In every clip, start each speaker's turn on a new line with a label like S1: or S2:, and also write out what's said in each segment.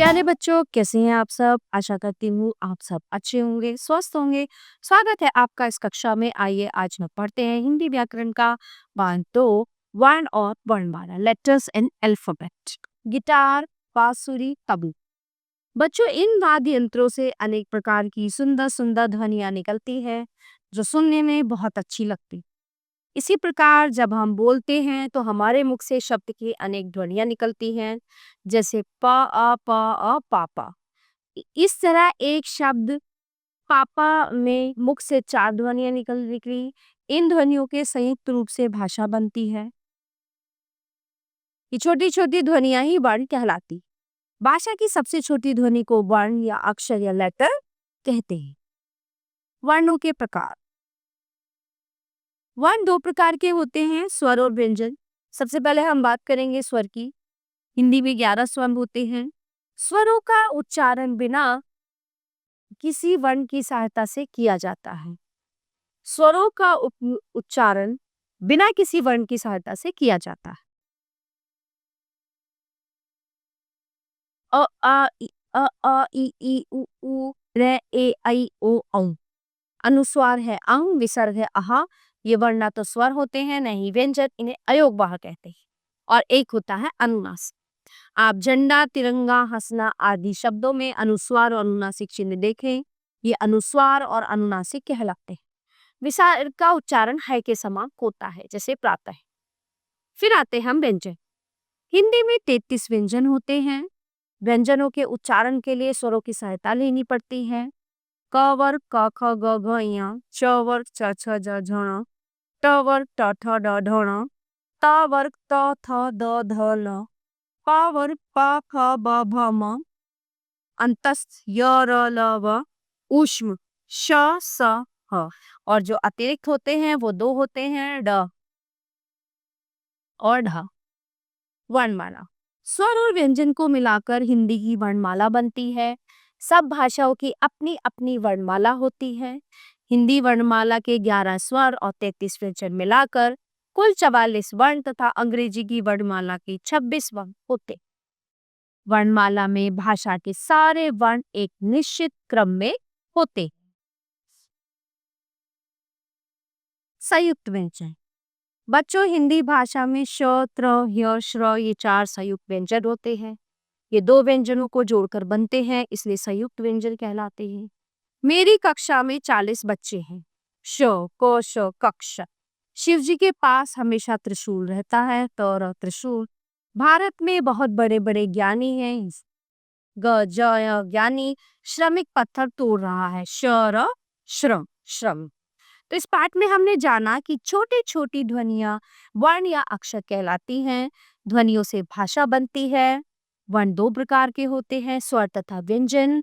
S1: प्यारे बच्चों, कैसे हैं आप सब? आशा करती हूँ आप सब अच्छे होंगे, स्वस्थ होंगे। स्वागत है आपका इस कक्षा में। आइए आज हम पढ़ते हैं हिंदी व्याकरण का पाठ 2, वर्ण और वर्णमाला, लेटर्स एंड अल्फाबेट। गिटार, बांसुरी, तबला। बच्चों, इन वाद्य यंत्रों से अनेक प्रकार की सुंदर सुंदर ध्वनियां निकलती है जो सुनने में बहुत अच्छी लगती। इसी प्रकार जब हम बोलते हैं तो हमारे मुख से शब्द की अनेक ध्वनियां निकलती हैं, जैसे प, अ, पापा। इस तरह एक शब्द पापा में मुख से 4 ध्वनियां निकली। इन ध्वनियों के संयुक्त रूप से भाषा बनती है। ये छोटी छोटी ध्वनियां ही वर्ण कहलाती। भाषा की सबसे छोटी ध्वनि को वर्ण या अक्षर या लेटर कहते हैं। वर्णों के प्रकार। वर्ण 2 प्रकार के होते हैं, स्वर और व्यंजन। सबसे पहले हम बात करेंगे स्वर की। हिंदी में 11 स्वर होते हैं। स्वरों का उच्चारण बिना किसी वर्ण की सहायता से किया जाता है। स्वरों का उच्चारण बिना किसी वर्ण की सहायता से किया जाता है। अ इ उ ऊ रे ए ऐ ओ औ। अनुस्वार है अंग, विसर्ग है अहा। ये वर्ण ना तो स्वर होते हैं, न ही व्यंजन। इन्हें अयोगवाह कहते हैं। और एक होता है अनुनासिक। आप झंडा, तिरंगा, हंसना आदि शब्दों में अनुस्वार और अनुनासिक चिन्ह देखें। ये अनुस्वार और अनुनासिक कहलाते हैं। विसर्ग का उच्चारण है के समान होता है, जैसे प्रातः। फिर आते हैं हम व्यंजन। हिंदी में 33 व्यंजन होते हैं। व्यंजनों के उच्चारण के लिए स्वरों की सहायता लेनी पड़ती है। क वर्ग क ख ग घ ञ, च वर्ग च छ ज झ ण, ट वर्ग ट ठ ड ढ ण, त वर्ग त थ द ध ल, प वर्ग प फ ब भ म, अंतस्थ य र ल व, ऊष्म श स ह। और जो अतिरिक्त होते हैं वो 2 होते हैं, ड और ढ। वर्णमाला। स्वर और व्यंजन को मिलाकर हिंदी की वर्णमाला बनती है। सब भाषाओं की अपनी अपनी वर्णमाला होती है। हिंदी वर्णमाला के 11 स्वर और 33 व्यंजन मिलाकर कुल 44 वर्ण तथा अंग्रेजी की वर्णमाला के 26 वर्ण होते। वर्णमाला में भाषा के सारे वर्ण एक निश्चित क्रम में होते। संयुक्त व्यंजन। बच्चों, हिंदी भाषा में श, त्र, ह्य, श्र ये 4 संयुक्त व्यंजन होते हैं। ये 2 व्यंजनों को जोड़कर बनते हैं, इसलिए संयुक्त व्यंजन कहलाते हैं। मेरी कक्षा में 40 बच्चे हैं। श, क, श, कक्ष। शिव जी के पास हमेशा त्रिशूल रहता है, तो त्रिशूल। भारत में बहुत बड़े बड़े ज्ञानी हैं। ग, ज, य, ज्ञानी श्रमिक पत्थर तोड़ रहा है। श, र, श्रम, श्रम। तो इस पाठ में हमने जाना कि छोटी छोटी ध्वनियां वर्ण या अक्षर कहलाती हैं। ध्वनियों से भाषा बनती है। वर्ण 2 प्रकार के होते हैं, स्वर तथा व्यंजन।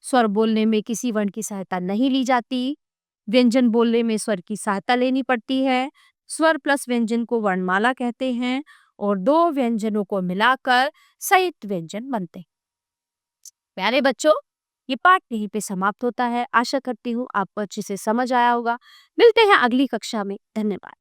S1: स्वर बोलने में किसी वर्ण की सहायता नहीं ली जाती। व्यंजन बोलने में स्वर की सहायता लेनी पड़ती है। स्वर प्लस व्यंजन को वर्णमाला कहते हैं और 2 व्यंजनों को मिलाकर संयुक्त व्यंजन बनते हैं। प्यारे बच्चों, ये पाठ यहीं पे समाप्त होता है। आशा करती हूँ आपको अच्छे से समझ आया होगा। मिलते हैं अगली कक्षा में। धन्यवाद।